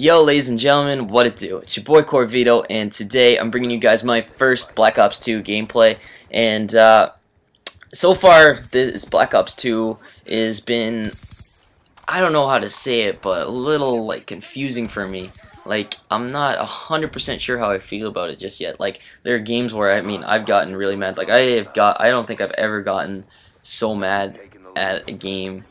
Yo, ladies and gentlemen, what it do? It's your boy Corvito, and today I'm bringing you guys my first Black Ops 2 gameplay. And so far, this Black Ops 2 has been, I don't know how to say it, but a little like confusing for me. Like, I'm not 100% sure how I feel about it just yet. Like, there are games where I've gotten really mad. Like, I don't think I've ever gotten so mad at a game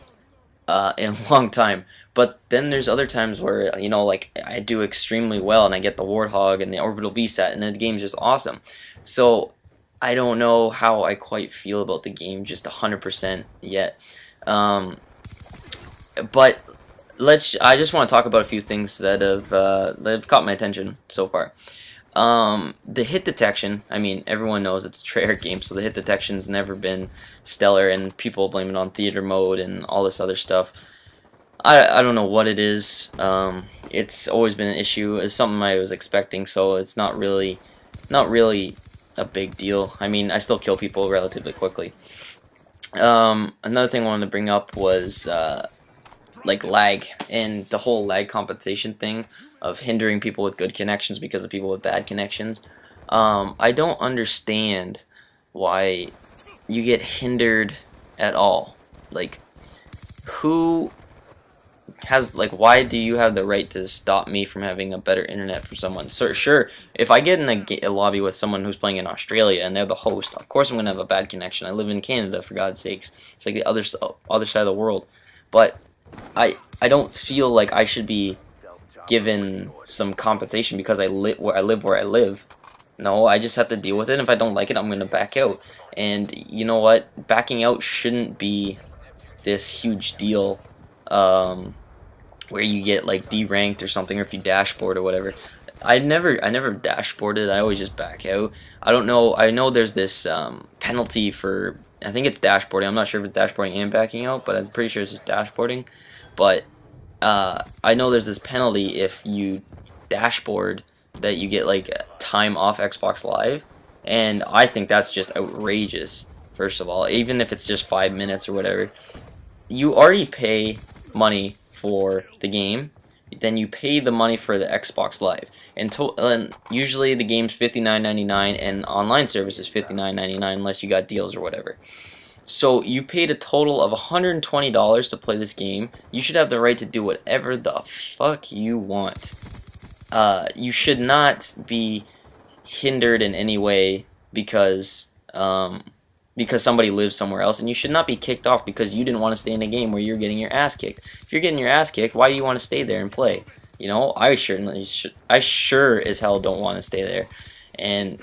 in a long time. But then there's other times where, like I do extremely well and I get the Warthog and the Orbital VSAT and the game's just awesome. So I don't know how I quite feel about the game just 100% yet. But I just want to talk about a few things that have caught my attention so far. The hit detection, everyone knows it's a Treyarch game, so the hit detection's never been stellar, and people blame it on theater mode and all this other stuff. I don't know what it is. It's always been an issue. It's something I was expecting, so it's not really a big deal. I still kill people relatively quickly. Another thing I wanted to bring up was like lag, and the whole lag compensation thing of hindering people with good connections because of people with bad connections. I don't understand why you get hindered at all. Like, who has, like, why do you have the right to stop me from having a better internet from someone? So, sure, if I get in a lobby with someone who's playing in Australia and they're the host, of course I'm going to have a bad connection. I live in Canada, for God's sakes. It's like the other side of the world. But I don't feel like I should be given some compensation because I live where I live. No, I just have to deal with it. And if I don't like it, I'm going to back out. And you know what? Backing out shouldn't be this huge deal where you get like deranked or something, or if you dashboard or whatever. I never dashboarded. I always just back out. I don't know. I know there's this penalty for, I think it's dashboarding. I'm not sure if it's dashboarding and backing out, but I'm pretty sure it's just dashboarding. But I know there's this penalty if you dashboard that you get like time off Xbox Live, and I think that's just outrageous. First of all, even if it's just 5 minutes or whatever, you already pay money for the game, then you pay the money for the Xbox Live, and usually the game's $59.99 and online service is $59.99 unless you got deals or whatever. So you paid a total of $120 to play this game. You should have the right to do whatever the fuck you want. You should not be hindered in any way because somebody lives somewhere else, and you should not be kicked off because you didn't want to stay in a game where you're getting your ass kicked. If you're getting your ass kicked, why do you want to stay there and play? I sure as hell don't want to stay there, and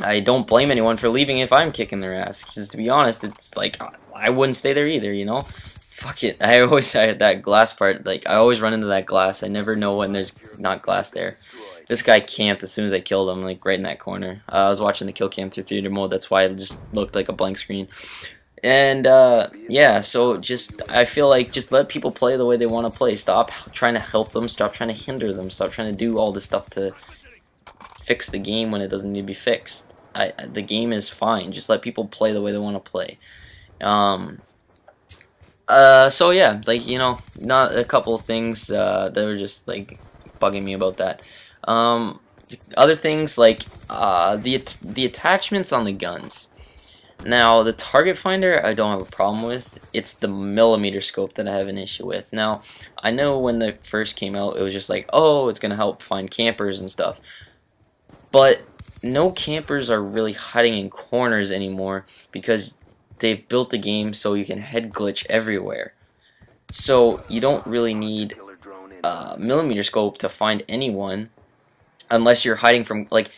I don't blame anyone for leaving if I'm kicking their ass, because to be honest, it's like, I wouldn't stay there either, Fuck it. I had that glass part, like, I always run into that glass. I never know when there's not glass there. This guy camped as soon as I killed him, like, right in that corner. I was watching the kill cam through theater mode, that's why it just looked like a blank screen. And, yeah, so I feel like, just let people play the way they want to play. Stop trying to help them, stop trying to hinder them, stop trying to do all this stuff to fix the game when it doesn't need to be fixed. The game is fine. Just let people play the way they want to play. So yeah, like, not a couple of things that were just like bugging me about that. Other things like the attachments on the guns. Now, the target finder I don't have a problem with. It's the millimeter scope that I have an issue with. Now, I know when they first came out, it was just like, oh, it's gonna help find campers and stuff. But no campers are really hiding in corners anymore because they've built the game so you can head glitch everywhere. So you don't really need a millimeter scope to find anyone unless you're hiding from, like,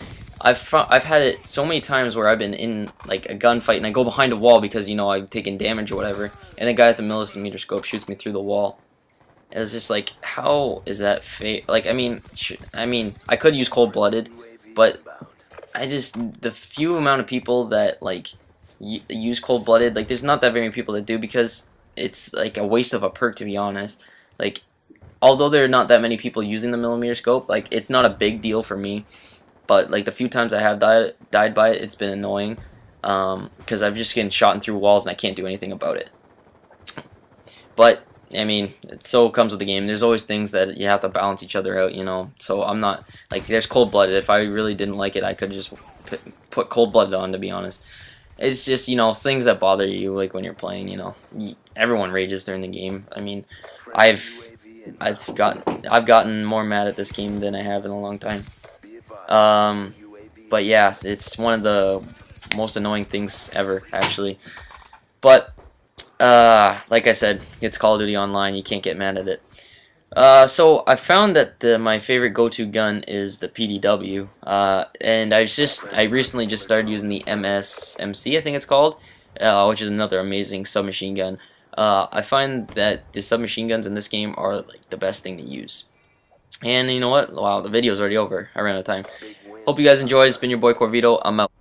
I've had it so many times where I've been in like a gunfight and I go behind a wall because I've taken damage or whatever, and a guy at the millimeter scope shoots me through the wall. And it's just like, how is that like, I could use cold-blooded, but the few amount of people that like use cold-blooded, like, there's not that very many people that do, because it's like a waste of a perk, to be honest. Like, although there are not that many people using the millimeter scope, like, it's not a big deal for me. But like the few times I have died by it, it's been annoying, because I've just getting shot through walls and I can't do anything about it. But I mean, it so comes with the game. There's always things that you have to balance each other out, you know. So I'm not like there's cold blooded. If I really didn't like it, I could just put cold blooded on. To be honest, it's just things that bother you like when you're playing. Everyone rages during the game. I mean, I've I've gotten more mad at this game than I have in a long time. Um, but yeah, it's one of the most annoying things ever, actually. But like I said, it's Call of Duty Online. You can't get mad at it. So I found that my favorite go-to gun is the PDW, and I recently just started using the MSMC, I think it's called, which is another amazing submachine gun. I find that the submachine guns in this game are like the best thing to use. And you know what? Wow, the video's already over. I ran out of time. Hope you guys enjoyed. It's been your boy Corvito. I'm out.